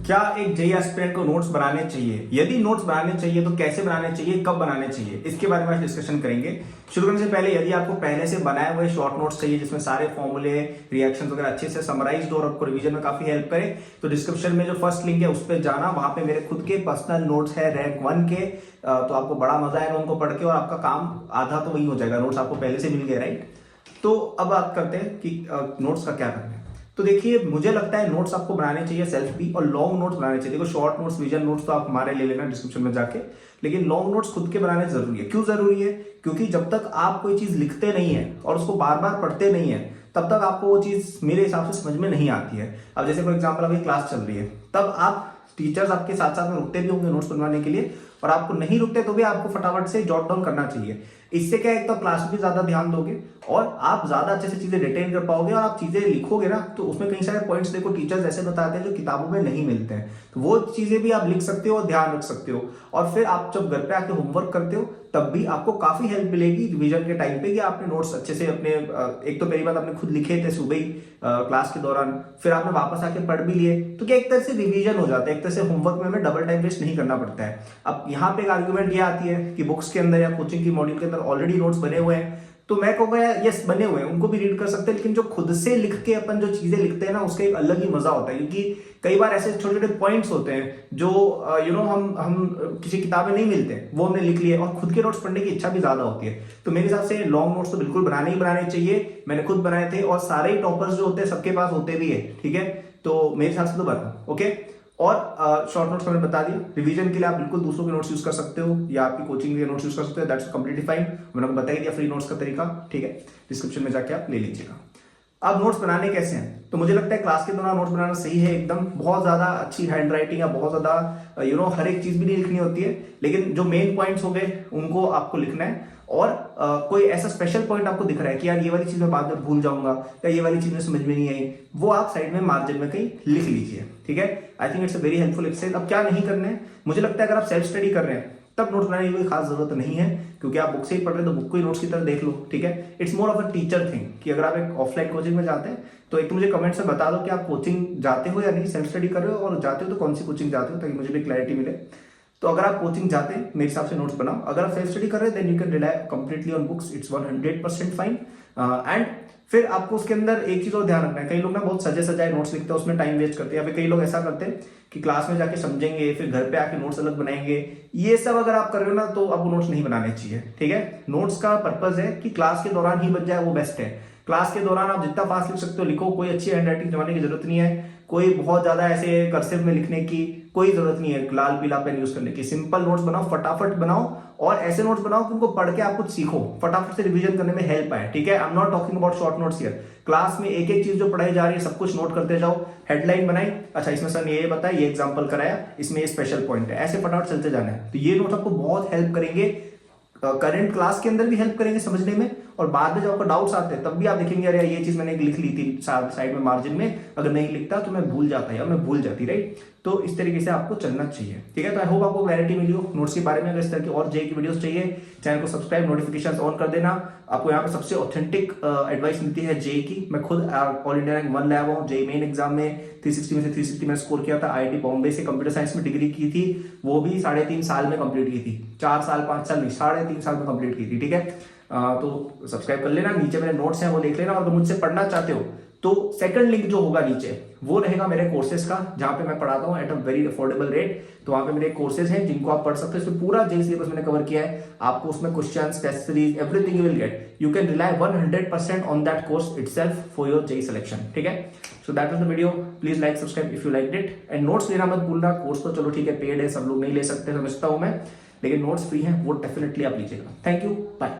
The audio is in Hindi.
क्या एक जेईई एस्पिरेंट को नोट्स बनाने चाहिए? यदि नोट्स बनाने चाहिए तो कैसे बनाने चाहिए, कब बनाने चाहिए, इसके बारे में आज डिस्कशन करेंगे। शुरू करने से पहले यदि आपको पहले से बनाए हुए शॉर्ट नोट्स चाहिए जिसमें सारे फॉर्मूले, रिएक्शंस वगैरह अच्छे से समराइज्ड और आपको रिवीजन में काफी हेल्प करे, तो डिस्क्रिप्शन में जो फर्स्ट लिंक है उस पर जाना। वहां पे मेरे खुद के पर्सनल नोट्स है रैंक 1 के, तो आपको बड़ा मजा आएगा उनको पढ़ के और आपका काम आधा तो वही हो जाएगा, नोट्स आपको पहले से मिल गए, राइट। तो अब बात करते हैं कि नोट्स का क्या करना है। तो देखिए, मुझे लगता है नोट्स आपको बनाने चाहिए सेल्फ भी, और लॉन्ग नोट्स बनाने चाहिए। देखो, शॉर्ट नोट्स, विजन नोट्स तो आप हमारे ले लेना डिस्क्रिप्शन में जाके, लेकिन लॉन्ग नोट्स खुद के बनाने जरूरी है। क्यों जरूरी है? क्योंकि जब तक आप कोई चीज लिखते नहीं है और उसको बार बार पढ़ते नहीं है, तब तक आपको वो चीज मेरे हिसाब से समझ में नहीं आती है। अब जैसे फॉर एग्जाम्पल अभी क्लास चल रही है, तब आप टीचर्स आपके साथ साथ में रुकते भी होंगे नोट्स बनवाने के लिए, और आपको नहीं रुकते तो भी आपको फटाफट से जॉट डाउन करना चाहिए। इससे क्या है, एक तो क्लास में भी ज्यादा ध्यान दोगे और आप ज्यादा अच्छे से चीजें रिटेन कर पाओगे, और आप चीजें लिखोगे ना तो उसमें कई सारे पॉइंट्स देखो टीचर्स ऐसे बताते हैं जो किताबों में नहीं मिलते हैं, तो वो चीजें भी आप लिख सकते हो और ध्यान रख सकते हो। और फिर आप जब घर पे आके होमवर्क करते हो तब भी आपको काफी हेल्प मिलेगी रिवीजन के टाइम पे, कि आपने नोट्स अच्छे से अपने, एक तो पहली बात आपने खुद लिखे थे सुबह ही क्लास के दौरान, फिर आपने वापस आके पढ़ भी लिए, तो क्या एक तरह से रिवीजन हो जाता है, एक तरह से होमवर्क में हमें डबल टाइम वेस्ट नहीं करना पड़ता है। अब यहाँ पे एक आर्ग्यूमेंट ये आती है कि बुक्स के अंदर या कोचिंग की मॉड्यूल के अंदर ऑलरेडी नोट्स बने हुए हैं, तो मैं कहूँगा यस बने हुए हैं, उनको भी रीड कर सकते हैं, लेकिन जो खुद से लिख के अपन जो चीजें लिखते हैं ना, उसका एक अलग ही मजा होता है। क्योंकि कई बार ऐसे छोटे छोटे पॉइंट्स होते हैं जो हम किसी किताब में नहीं मिलते, वो हमने लिख लिए, और खुद के नोट्स पढ़ने की इच्छा भी ज्यादा होती है। तो मेरे हिसाब से लॉन्ग नोट्स तो बिल्कुल बनाने ही बनाने चाहिए। मैंने खुद बनाए थे, और सारे ही टॉपर्स जो होते हैं सबके पास होते भी है, ठीक है। तो मेरे हिसाब से तो बनाओ, ओके। और शॉर्ट नोट्स मैंने बता दिया, रिवीजन के लिए आप बिल्कुल दूसरों के नोट्स यूज कर सकते हो या आपकी कोचिंग के नोट्स यूज कर सकते हो, दैट्स कंप्लीटली फाइन। मैंने आपको बता ही दिया फ्री नोट्स का तरीका, ठीक है, डिस्क्रिप्शन में जाके आप ले लीजिएगा। अब नोट्स बनाने कैसे हैं, तो मुझे लगता है क्लास के दौरान नोट्स बनाना सही है एकदम। बहुत ज्यादा अच्छी हैंड राइटिंग या बहुत ज्यादा हर एक चीज भी नहीं लिखनी होती है, लेकिन जो मेन पॉइंट्स हो गए उनको आपको लिखना है। और कोई ऐसा स्पेशल पॉइंट आपको दिख रहा है कि यार ये वाली चीज मैं बाद में भूल जाऊंगा, या ये वाली चीज में समझ में नहीं आई, वो आप साइड में मार्जिन में कहीं लिख लीजिए, ठीक है। I think it's a very helpful exercise. अब क्या नहीं करना है, मुझे लगता है अगर आप सेल्फ स्टडी कर रहे हैं तब नोट्स बनाने की कोई खास जरूरत नहीं है, क्योंकि आप बुक से ही पढ़ रहे हैं तो बुक को ही नोट्स की तरह देख लो, ठीक है। It's more of a teacher thing, कि अगर आप एक ऑफलाइन कोचिंग में जाते हैं तो एक तो मुझे कमेंट से बता दो कि आप कोचिंग जाते हो या नहीं, सेल्फ स्टडी कर रहे हो, और जाते हो तो कौन सी कोचिंग जाते हो, ताकि मुझे भी क्लैरिटी मिले। तो अगर आप कोचिंग जाते हैं मेरे हिसाब से नोट्स बनाओ, अगर आप सेल्फ स्टडी कर रहे हैं then you can rely completely on books, it's 100% fine. And फिर आपको उसके अंदर एक चीज और ध्यान रखना है, कई लोग ना बहुत सजे सजाए नोट्स लिखते हैं, उसमें टाइम वेस्ट करते हैं, या फिर कई लोग ऐसा करते हैं कि क्लास में जाके समझेंगे फिर घर पे आके नोट्स अलग बनाएंगे। ये सब अगर आप कर रहे हो ना तो आपको नोट्स नहीं बनाने चाहिए, ठीक है। नोट्स का पर्पज है कि क्लास के दौरान ही बन जाए, वो बेस्ट है। क्लास के दौरान आप जितना फास्ट लिख सकते हो लिखो, कोई अच्छी हैंड राइटिंग जमाने की जरूरत नहीं है, कोई बहुत ज्यादा ऐसे कर्सिव में लिखने की कोई जरूरत नहीं है, लाल पीला पेन यूज करने की। सिंपल नोट्स बनाओ, फटाफट बनाओ, और ऐसे नोट्स बनाओ कि उनको पढ़ के आप कुछ सीखो, फटाफट से रिवीजन करने में हेल्प आए, ठीक है। I am not talking about short notes here. Class में एक एक चीज जो पढ़ाई जा रही है सब कुछ नोट करते जाओ, हेडलाइन बनाई, अच्छा इसमें सर ने ये बताया, ये एग्जांपल कराया, इसमें ये स्पेशल पॉइंट है, ऐसे फटाफट चलते जाना है। तो ये नोट्स आपको बहुत हेल्प करेंगे, करंट क्लास के अंदर भी हेल्प करेंगे समझने में, और बाद में जब आपको डाउट्स आते हैं तब भी आप देखेंगे अरे ये चीज मैंने लिख ली थी साइड में मार्जिन में, अगर नहीं लिखता तो मैं भूल जाता या मैं भूल जाती, राइट। तो इस तरीके से आपको चलना चाहिए, ठीक है। तो आई होप आपको क्लैरिटी मिली हो नोट्स के बारे में। अगर इस तरह की और जेईई की वीडियोस चाहिए, चैनल को सब्सक्राइब, नोटिफिकेशन ऑन कर देना। आपको यहाँ पे सबसे ऑथेंटिक एडवाइस मिलती है जेईई की। मैं खुद ऑल इंडिया रैंक 1 लाया हुआ हूँ, जेईई मेन एग्जाम में 360 में से 360 में स्कोर किया था। आईआईटी बॉम्बे से कंप्यूटर साइंस में डिग्री की थी, वो भी 3.5 साल में कंप्लीट की थी, 4 साल 5 साल नहीं, 3.5 साल में कंप्लीट की थी, ठीक है। तो सब्सक्राइब कर लेना, नीचे मेरे नोट्स हैं वो देख लेना, और अगर मुझसे पढ़ना चाहते हो तो सेकंड लिंक जो होगा नीचे वो रहेगा मेरे कोर्सेज का, जहां पे मैं पढ़ाता हूं at a very affordable rate. तो वहां पे मेरे कोर्सेज हैं जिनको आप पढ़ सकते हो, इसमें पूरा जेईई सिलेबस मैंने कवर किया है। आपको उसमें questions, test series, everything you will get, you can rely 100% on that course itself for your JEE selection, ठीक है। So that was the video, please like subscribe if you liked it, and notes लेना मत भूलना। कोर्स तो चलो ठीक है पेड है, सब लोग नहीं ले सकते समझता हूं मैं, लेकिन नोट्स फ्री हैं, वो डेफिनेटली आप लीजिएगा। Thank you, bye.